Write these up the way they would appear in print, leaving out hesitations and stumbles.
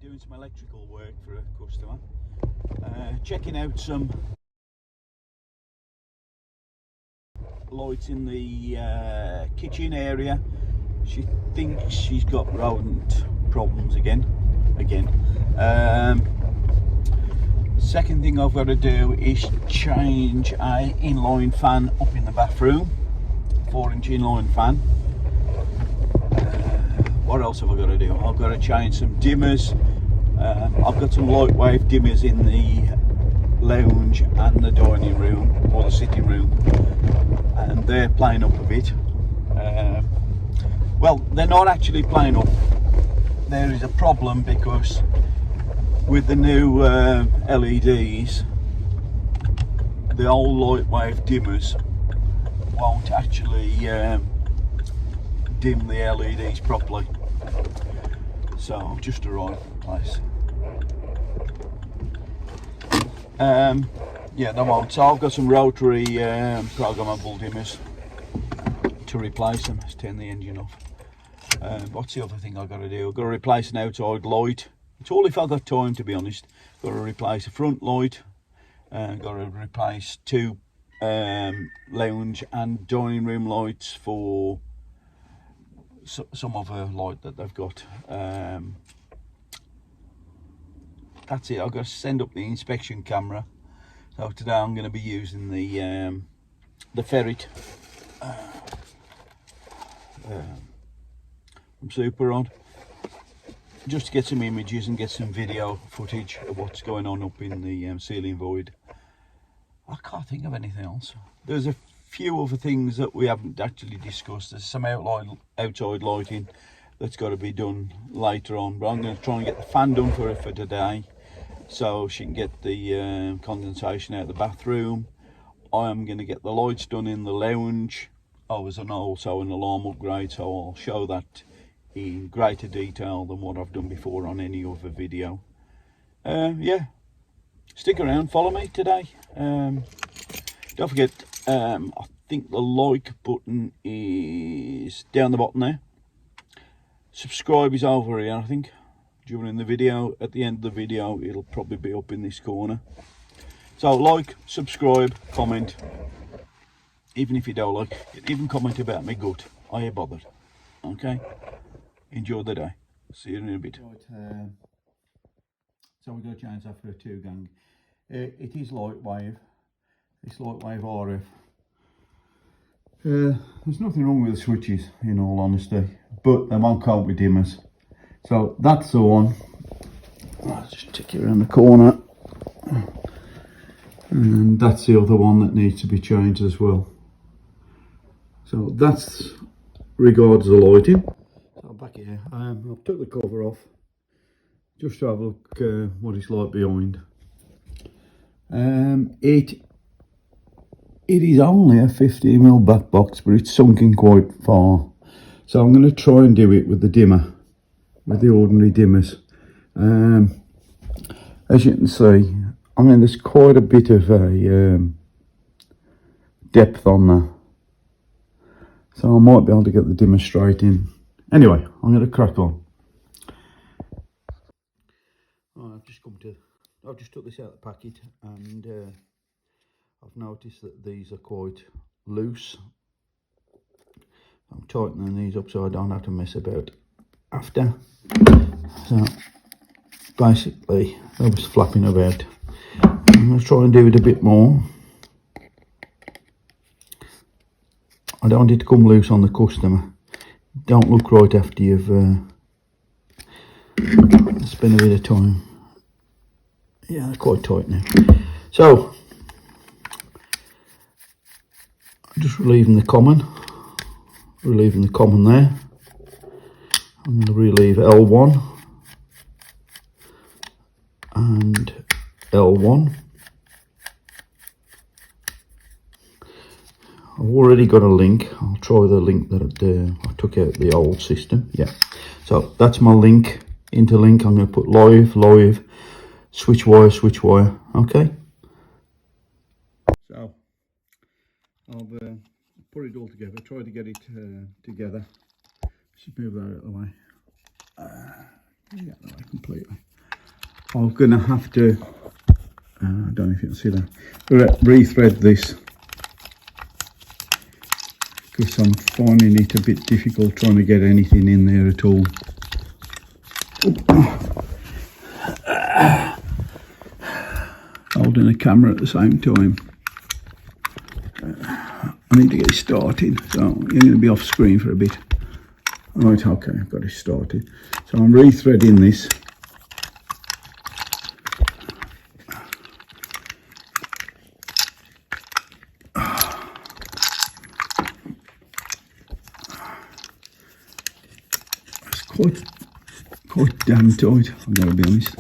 doing some electrical work for a customer, checking out some lights in the kitchen area. She thinks she's got rodent problems again. Second thing I've got to do is change a inline fan up in the bathroom, 4-inch inline fan. What else have I got to do? I've got to change some dimmers. I've got some Lightwave dimmers in the lounge and the dining room, or the sitting room, and they're playing up a bit. Well, they're not actually playing up. There is a problem because with the new LEDs, the old Lightwave dimmers won't actually dim the LEDs properly. So I've just arrived at the place. Yeah, they won't. So I've got some rotary programmable dimmers to replace them. Let's turn the engine off. What's the other thing I've got to do? I've got to replace an outside light. It's all if I've got time, to be honest. Got to replace a front light. Got to replace two lounge and dining room lights for some other light that they've got. That's it. I've got to send up the inspection camera. So today I'm going to be using the Ferret from SupeRod, just to get some images and get some video footage of what's going on up in the ceiling void. I can't think of anything else. There's a few other things that we haven't actually discussed. There's some outside lighting that's got to be done later on, but I'm going to try and get the fan done for her for today, so she can get the condensation out of the bathroom. I am going to get the lights done in the lounge. Oh, there's also an alarm upgrade, so I'll show that in greater detail than what I've done before on any other video. Yeah, stick around, follow me today. Don't forget, I think the like button is down the bottom there. Subscribe is over here, I think, during the video. At the end of the video, it'll probably be up in this corner. So like, subscribe, comment. Even if you don't like, even comment about my gut. Are you bothered? Okay. Enjoy the day. See you in a bit. Right, so we've got to change that for a 2-gang. It is Lightwave. It's Lightwave RF. There's nothing wrong with the switches, in all honesty, but they won't cope with dimmers. So that's the one. I'll just take it around the corner. And that's the other one that needs to be changed as well. So that's regards the lighting. So back here, I've took the cover off just to have a look what it's like behind. It is only a 15mm back box, but it's sunken quite far. So I'm going to try and do it with the dimmer, with the ordinary dimmers. As you can see, I mean, there's quite a bit of a depth on there. So I might be able to get the dimmer straight in. Anyway, I'm going to crack on. I've just took this out of the packet, and I've noticed that these are quite loose. I'm tightening these up so I don't have to mess about after. So basically, I was flapping about. I'm going to try and do it a bit more. I don't want it to come loose on the customer. Don't look right after you've spent a bit of time. Yeah, it's quite tight now. So, just relieving the common there. I'm going to relieve L1 and L1. I've already got a link. I'll try the link that I took out the old system. Yeah, so that's my link, interlink. I'm going to put live, switch wire. Okay. So I've put it all together. Try to get it together. Just move that out of the way. Yeah, right, completely. I'm going to have to, I don't know if you can see that, rethread this, because I'm finding it a bit difficult trying to get anything in there at all. Holding a camera at the same time. I need to get it started, so you're going to be off screen for a bit. Right, okay, I've got it started. So I'm rethreading this. It's quite damn tight, I've got to be honest.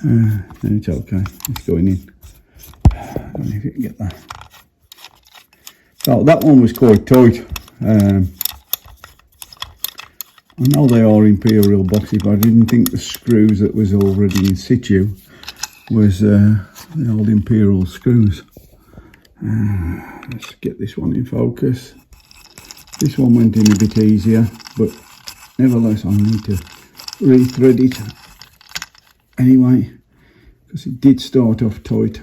No, it's okay, it's going in. I don't know if you can get that. So that one was quite tight. I know they are imperial boxes, but I didn't think the screws that was already in situ was the old imperial screws. Let's get this one in focus. This one went in a bit easier, but nevertheless I need to rethread it anyway, because it did start off tight.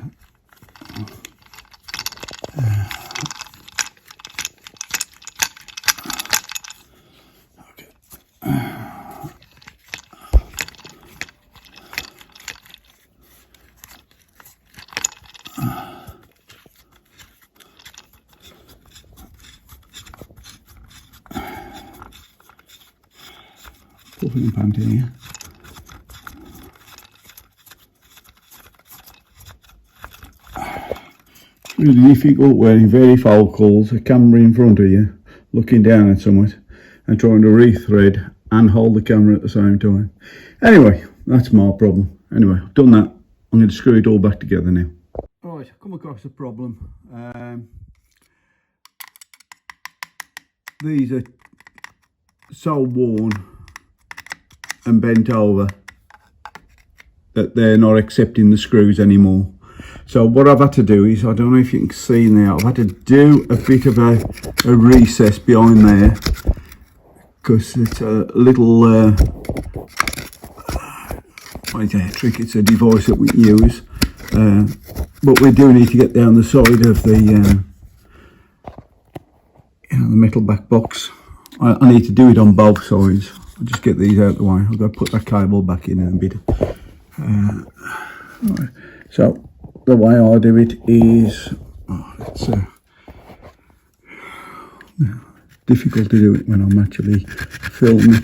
Puffing and panting here. Really difficult wearing varifocals, a camera in front of you, looking down at something and trying to rethread and hold the camera at the same time. Anyway, that's my problem. Anyway, I've done that. I'm going to screw it all back together now. Right, I've come across a problem. These are so worn and bent over that they're not accepting the screws anymore. So what I've had to do is, I don't know if you can see now, I've had to do a bit of a recess behind there, because it's a little trick, it's a device that we use, but we do need to get down the side of the the metal back box. I need to do it on both sides. I'll just get these out of the way. I've got to put that cable back in a bit. Right. So the way I do it is, it's difficult to do it when I'm actually filming.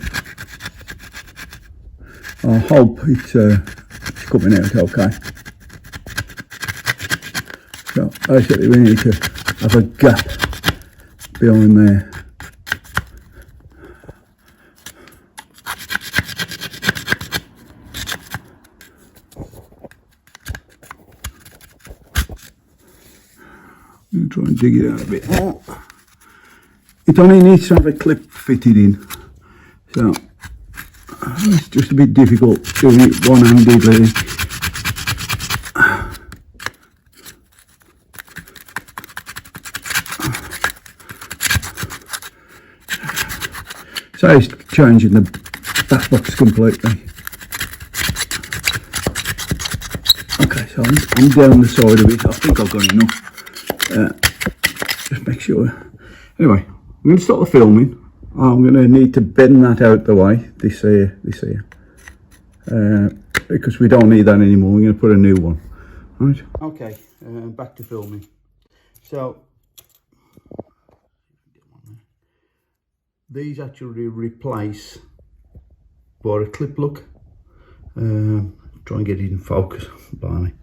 I hope it's coming out okay. So basically we need to have a gap behind there. I'm going to try and dig it out a bit. It only needs to have a clip fitted in, so it's just a bit difficult doing it one-handedly. So it's changing the back box completely. Okay, so I'm down the side of it. I think I've got enough. Just make sure. Anyway, I'm going to stop the filming. I'm going to need to bend that out the way, this here, because we don't need that anymore. We're going to put a new one. Right. Okay, back to filming. So these actually replace for a clip look. Try and get it in focus, blimey.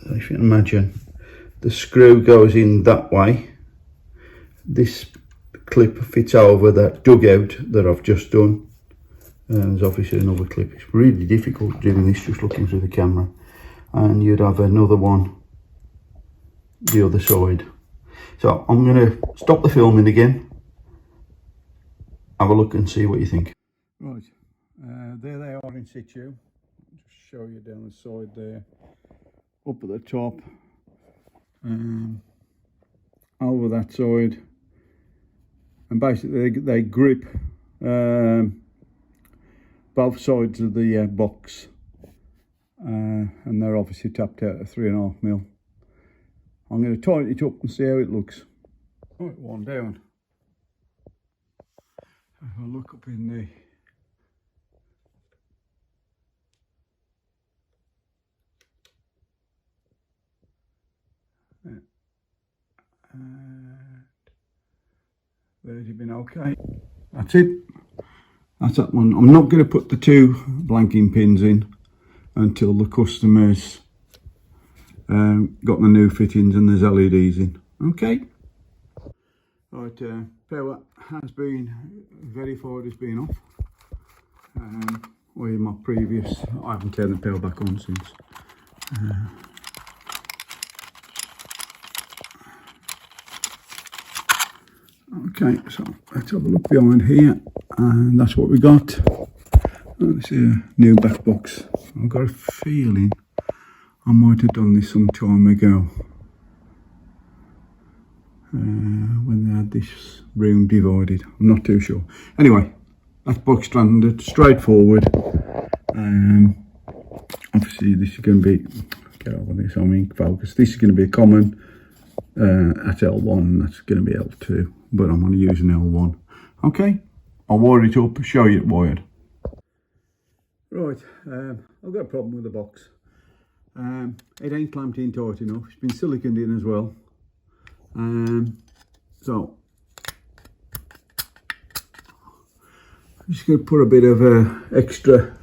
If you can imagine, the screw goes in that way. This clip fits over that dugout that I've just done. There's obviously another clip. It's really difficult doing this just looking through the camera. And you'd have another one the other side. So I'm going to stop the filming again. Have a look and see what you think. Right, there they are in situ. Just show you down the side there. Up at the top, over that side, and basically they grip both sides of the box, and they're obviously tapped out at 3.5mm. I'm going to tighten it up and see how it looks. Right, one down. If I look up in the there's it been okay. That's it. That's that one. I'm not going to put the 2 blanking pins in until the customers got the new fittings and there's LEDs in. Okay. Right, power has been verified as being off. Or in my previous, I haven't turned the power back on since. Okay, so let's have a look behind here, and that's what we got. Let's see a new back box. I've got a feeling I might have done this some time ago, when they had this room divided. I'm not too sure. Anyway, that's box standard, straightforward. Obviously this is going to be, get over this, I mean focus. This is going to be a common at L1, that's going to be L2, but I'm going to use an L1. Okay, I'll wire it up, show you it wired. Right, I've got a problem with the box. It ain't clamped in tight enough. It's been siliconed in as well. So I'm just going to put a bit of extra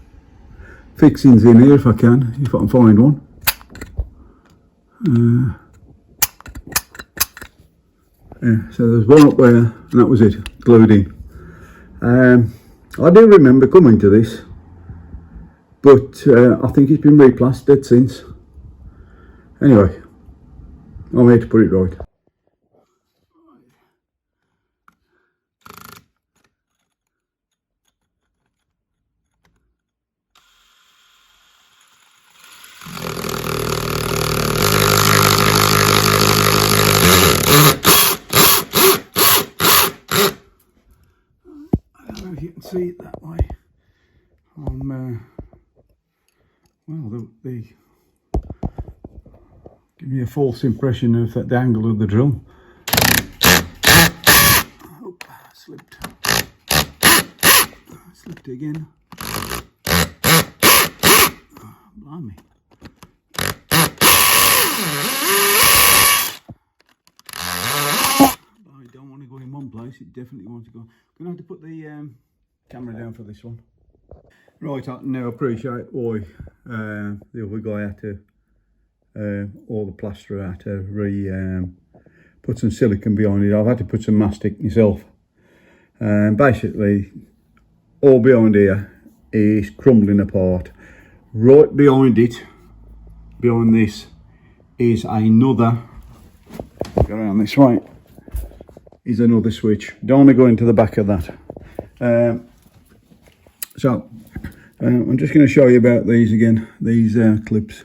fixings in here if I can find one. Yeah, so there's one up there, and that was it, glued in. I do remember coming to this, but I think it's been replastered since. Anyway, I'm here to put it right. I don't know if you can see it that way. Well, they give me a false impression of the angle of the drill. Oh, slipped. Slipped again. Oh, blimey. I don't want to go in one place, it definitely wants to go. I'm going to have to put the camera down for this one. Right, I now appreciate why the other guy had to, or the plasterer had to put some silicone behind it. I've had to put some mastic myself. Basically, all behind here is crumbling apart. Right behind it, behind this, is another, go around this way, is another switch. Don't want to go into the back of that. So I'm just going to show you about these again, these clips.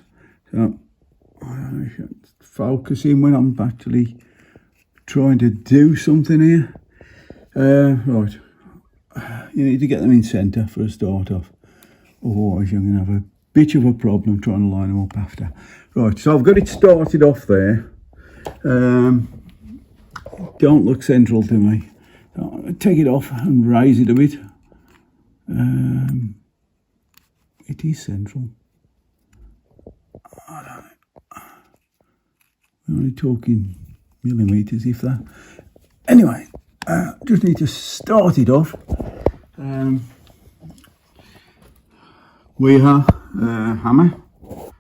So focusing when I'm actually trying to do something here. Right, you need to get them in centre for a start off, otherwise you're going to have a bit of a problem trying to line them up after. Right, so I've got it started off there. Don't look central to me. So I'm going to take it off and raise it a bit. It is central. I don't know. We're only talking millimetres, if that. Anyway, just need to start it off. We have hammer. Oh,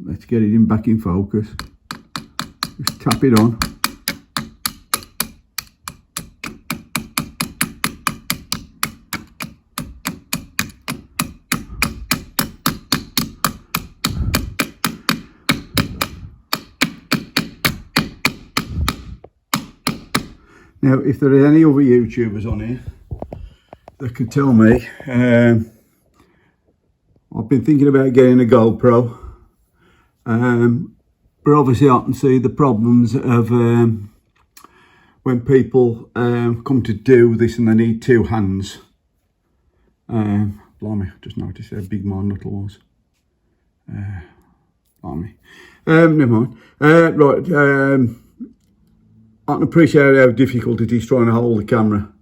let's get it back in focus. Just tap it on. Now, if there are any other YouTubers on here that could tell me, I've been thinking about getting a GoPro, but obviously I can see the problems of when people come to do this and they need two hands. Blimey, just noticed how big my knuckle was. Blimey. Never mind. Right, I can appreciate how difficult it is trying to hold the camera,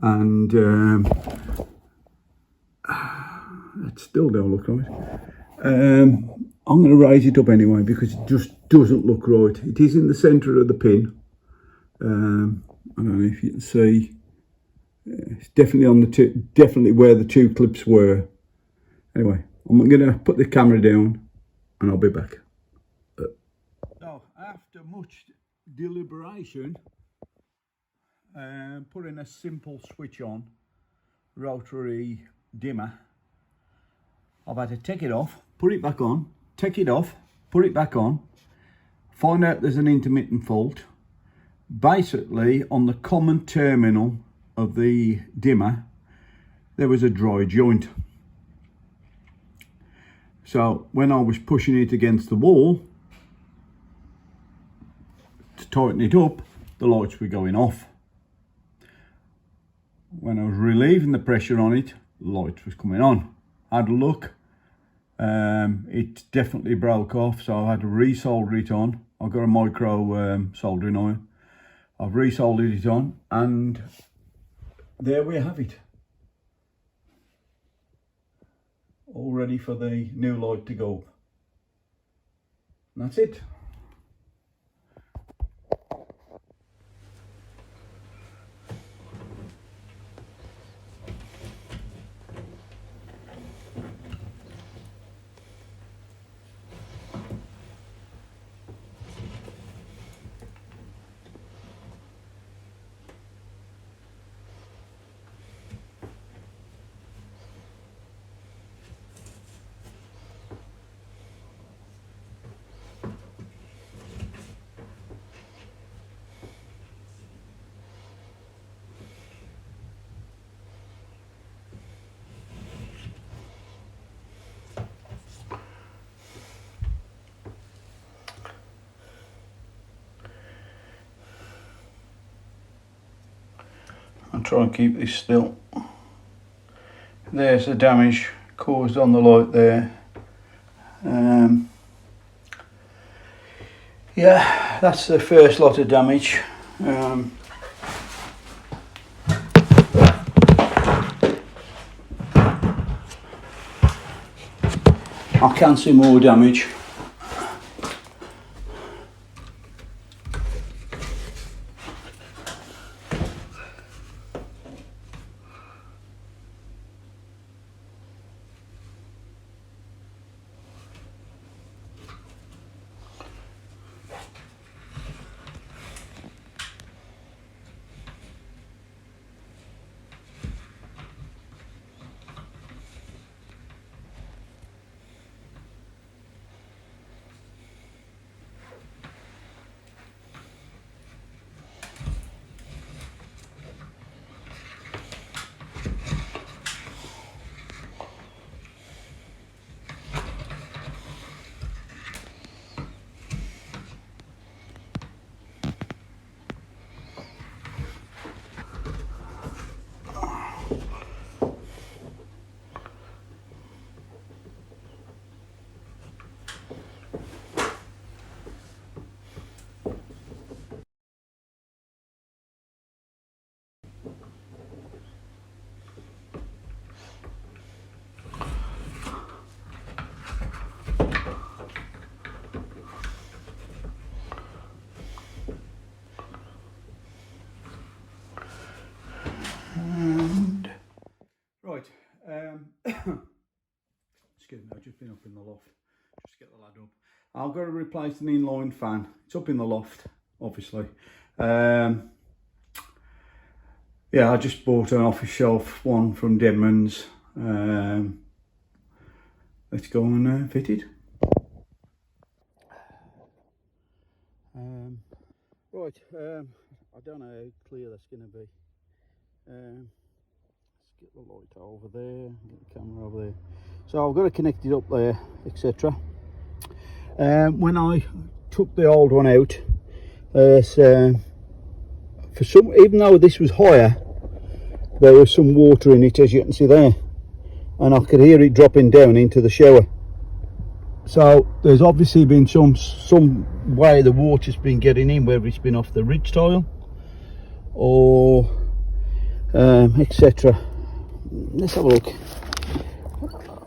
and it still don't look right. I'm going to raise it up anyway because it just doesn't look right. It is in the centre of the pin. I don't know if you can see. It's definitely on the two, definitely where the two clips were. Anyway, I'm going to put the camera down and I'll be back. So after much deliberation, putting a simple switch on, Rotary Dimmer, I've had to take it off, put it back on, take it off, put it back on, find out there's an intermittent fault. Basically, on the common terminal of the dimmer, there was a dry joint. So when I was pushing it against the wall to tighten it up, the lights were going off. When I was relieving the pressure on it, the light was coming on. I had a look, it definitely broke off, so I had to resolder it on. I've got a micro soldering iron. I've resoldered it on, and there we have it. All ready for the new light to go up. And that's it. I'll try and keep this still. There's the damage caused on the light there. Yeah, that's the first lot of damage. I can see more damage. And right, excuse me, I've just been up in the loft, just get the lad up. I've got to replace an inline fan. It's up in the loft, obviously. Yeah, I just bought an off-the-shelf one from Deadman's. Let's go and fit it. Right, I don't know how clear that's going to be. Let's get the light over there, get the camera over there. So I've got to connect it up there, etc. When I took the old one out, there's for some, even though this was higher, there was some water in it, as you can see there, and I could hear it dropping down into the shower. So there's obviously been some way the water's been getting in, whether it's been off the ridge tile or etc. Let's have a look.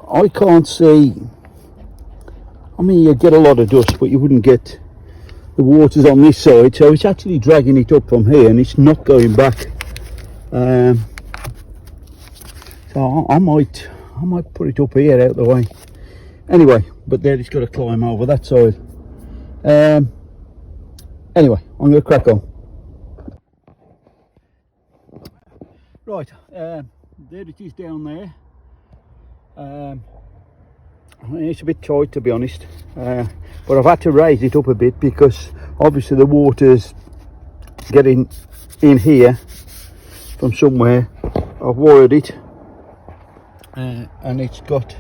I can't see. I mean, you get a lot of dust, but you wouldn't get the water's on this side, so it's actually dragging it up from here and it's not going back. So I might put it up here out the way. Anyway, but then it's got to climb over that side. Anyway, I'm going to crack on. Right, there it is down there. It's a bit tight, to be honest, but I've had to raise it up a bit because obviously the water's getting in here from somewhere. I've wired it, and it's got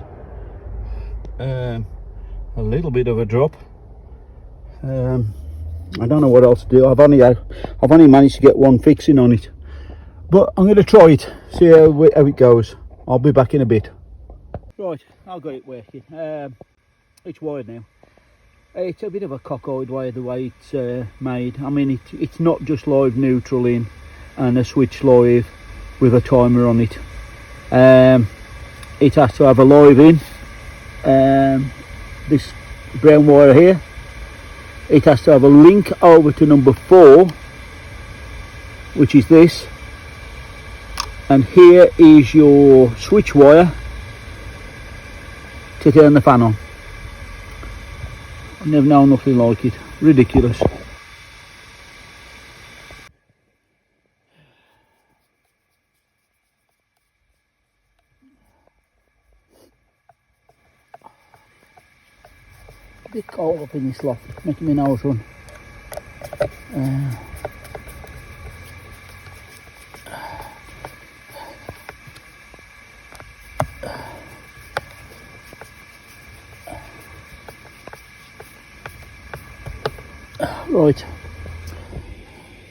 a little bit of a drop. I don't know what else to do. I've only managed to get one fixing on it, but I'm going to try it, see how it goes. I'll be back in a bit. Right, I've got it working. It's wired now. It's a bit of a cockeyed way, the way it's made. I mean, it's not just live neutral in and a switch live with a timer on it. It has to have a live in. This brown wire here. It has to have a link over to number 4, which is this. And here is your switch wire to turn the fan on. I've never known nothing like it. Ridiculous. A bit cold up in this loft, making my nose run. Right,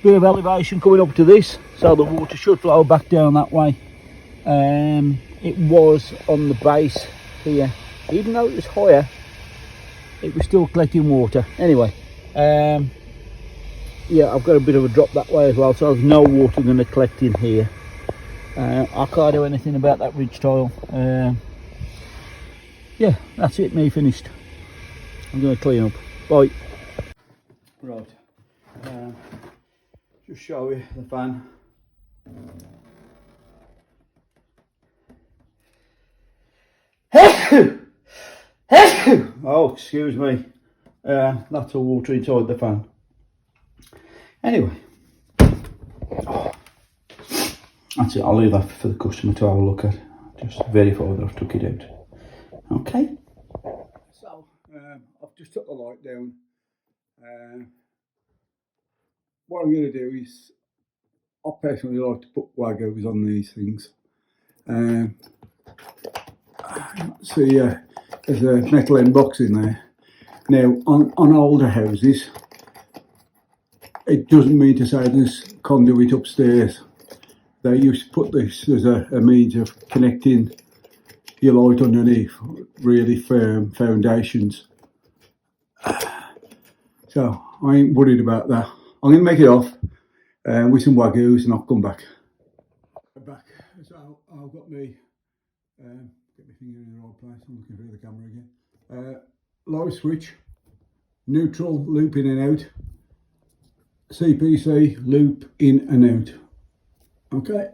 bit of elevation coming up to this, so the water should flow back down that way. It was on the base here, even though it was higher, it was still collecting water. Anyway, yeah, I've got a bit of a drop that way as well, so there's no water going to collect in here. I can't do anything about that ridge tile. Yeah, that's it, me finished. I'm going to clean up. Bye. Right, just show you the fan. Oh, excuse me. That's all water inside the fan. Anyway, that's it. I'll leave that for the customer to have a look at. Just verify that I've took it out. Okay. So, I've just took the light down. What I'm going to do is, I personally like to put wagos on these things. See, there's a metal end box in there. Now, on older houses, it doesn't mean to say there's conduit upstairs. They used to put this as a means of connecting your light underneath really firm foundations. So I ain't worried about that. I'm going to make it off with some wagoos and I'll come back. So I've got me, get my finger in the right place, I'm looking through the camera again. Live switch, neutral, loop in and out, CPC, loop in and out. Okay,